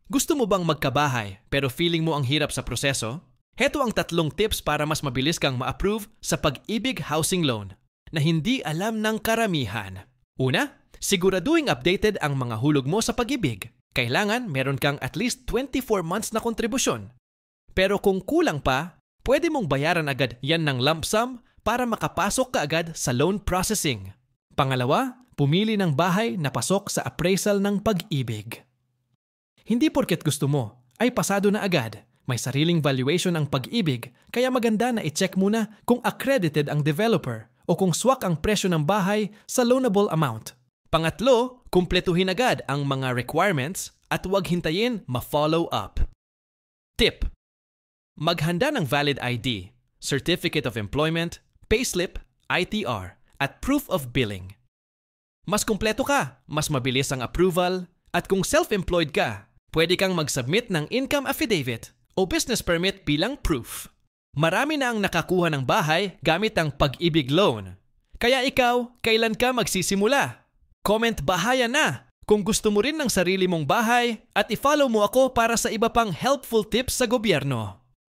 Gusto mo bang magkabahay pero feeling mo ang hirap sa proseso? Heto ang 3 tips para mas mabilis kang ma-approve sa Pag-ibig Housing Loan na hindi alam ng karamihan. Una, siguraduhin updated ang mga hulog mo sa pag-ibig. Kailangan meron kang at least 24 months na kontribusyon. Pero kung kulang pa, pwede mong bayaran agad yan ng lump sum para makapasok ka agad sa loan processing. Pangalawa, pumili ng bahay na pasok sa appraisal ng pag-ibig. Hindi porket gusto mo, ay pasado na agad. May sariling valuation ang pag-ibig, kaya maganda na i-check muna kung accredited ang developer o kung swak ang presyo ng bahay sa loanable amount. Pangatlo, kumpletuhin agad ang mga requirements at huwag hintayin ma-follow up. Tip: maghanda ng valid ID, Certificate of Employment, Payslip, ITR, at Proof of Billing. Mas kumpleto ka, mas mabilis ang approval, at kung self-employed ka, pwede kang mag-submit ng income affidavit o business permit bilang proof. Marami na ang nakakuha ng bahay gamit ang Pag-ibig Loan. Kaya ikaw, kailan ka magsisimula? Comment bahayan na kung gusto mo rin ng sarili mong bahay at i-follow mo ako para sa iba pang helpful tips sa gobyerno.